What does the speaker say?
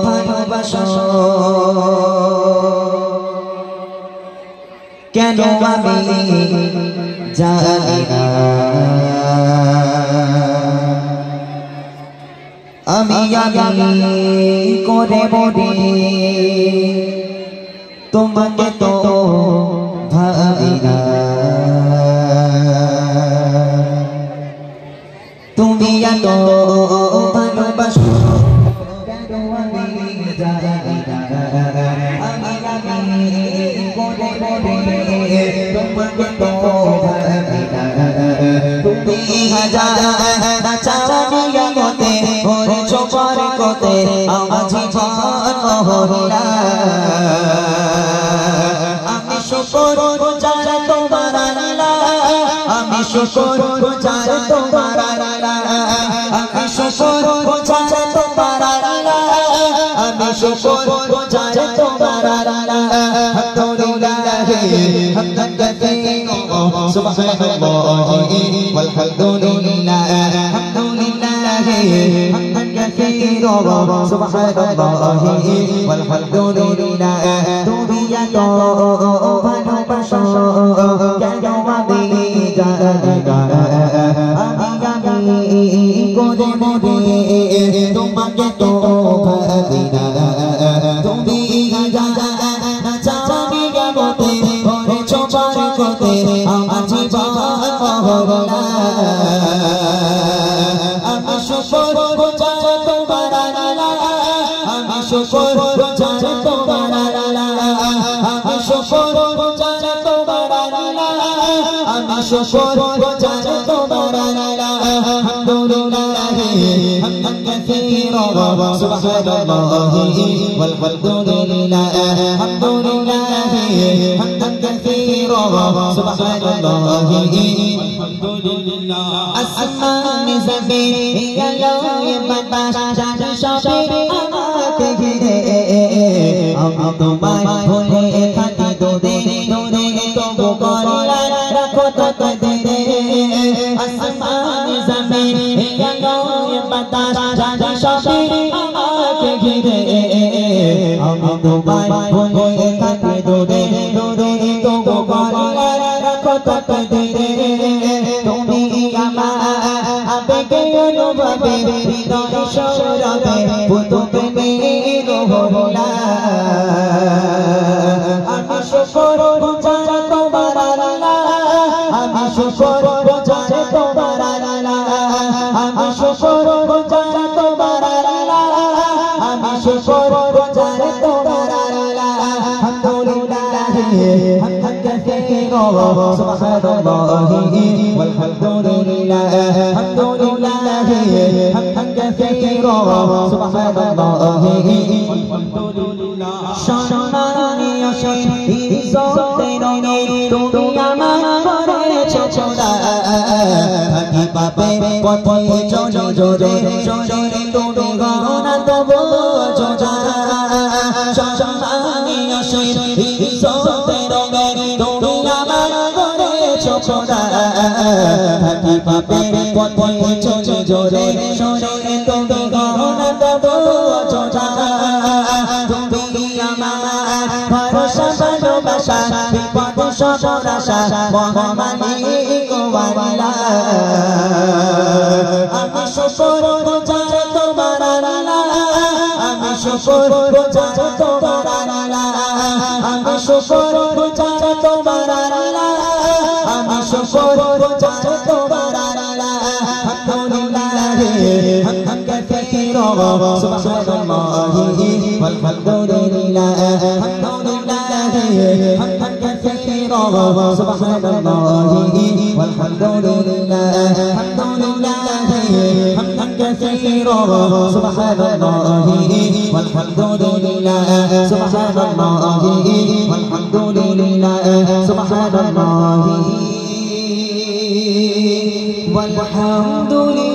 ভালোবাসো কেন আমি জানি না আমি করে বলি তোমাকে তো ভাবি না তুমি এত ভালোবাসো কেন আমি জানি না আমি করে বলি তোমাকে তো ভাবি না তুমি হাজার চাওয়া মতে করেছো বরকতে আমার জীবন মহল্লা আমি শুকর গুজার তোমার আল্লাহ আমি শুকর গুজার তোমার আল্লাহ আমি শুকর গুজার তোমার আল্লাহ আমি শুকর গুজার তোমার আল্লাহ আলহামদুলিল্লাহ হামদান কাসীরা সুবহানাল্লাহি ওয়ালহামদুলিল্লাহ আলহামদুলিল্লাহ হামদান কাসীরা সুবহানাল্লাহি ওয়ালহামদুলিল্লাহ তুমি এত ভালোবাসো কেন আমি জানি না আমি করে বলি তোমাকে তো ভাবি না তুমি জানি মতে করেছো বরকতে আমার জীবন মহল্লা আমি শুকর গুজার তোমার আল্লাহ আমি শুকর গুজার তোমার আল্লাহ আমি শুকর গুজার তোমার আল্লাহ আমি শুকর গুজার তোমার আল্লাহ আলহামদুলিল্লাহ হামদান কাসীরা সুবহানাল্লাহি ওয়ালহামদুলিল্লাহ আলহামদুলিল্লাহ হামদান কাসীরা সুবহানাল্লাহি ওয়ালহামদুলিল্লাহ আসমান জমিন আলো বাতাস জানি সবে আমাকে ঘিরে আমি তোমায় ভুলে থাকি দূরে দূরে তবু করলা রাখো তকদিরে আসমান জমিন আলো বাতাস জানি সবে আমাকে ঘিরে আমি তোমায় ভুলে থাকি দূরে দূরে তবু করলা রাখো তকদিরে তুমি আমার আবেগে অনুভবে হৃদয় সৌরভে বুধ প্রেমের হলা আমি শুকর গুজার তোমার আল্লাহ আমি শুকর গুজার তোমার আল্লাহ আমি শুকর গুজার তোমার আল্লাহ আমি শুকর গুজার তোমার আল্লাহ আলহামদুলিল্লাহ হামদান কাসীরা সুবহানাল্লাহি ওয়ালহামদুলিল্লাহ আলহামদুলিল্লাহ হামদান কাসীরা সুবহানাল্লাহি ওয়ালহামদুলিল্লাহ সম্মানীয় ইজ্জতের রঙে তুমি আমার করেছো খোদা আমি পাপে পথে চলে জোরে জোরে তুমি গহনা তবু জোজা সম্মানীয় ইজ্জতের রঙে তুমি আমার করেছো খোদা আমি পাপে পথে চলে জোরে জোরে তুমি গহনা তবু জোজা তুমি আমার ভরসা ভালোবাসা বিপদ সফর আশা মহামালিক ওয়ালা আমি শুকর গুজার তোমার আল্লাহ আমি শুকর গুজার তোমার আল্লাহ আমি শুকর গুজার তোমার আল্লাহ আমি শুকর গুজার তোমার আল্লাহ আলহামদুলিল্লাহ হামদান কাসীরা সুবহানাল্লাহি ওয়ালহামদুলিল্লাহ আলহামদুলিল্লাহ হামদান কাসীরা সুবহানাল্লাহি ওয়ালহামদুলিল্লাহ আলহামদুলিল্লাহ হামদান কাসীরা সুবহানাল্লাহি ওয়ালহামদুলিল্লাহ সুবহানাল্লাহি ওয়ালহামদুলিল্লাহ সুবহানাল্লাহি والحمد لله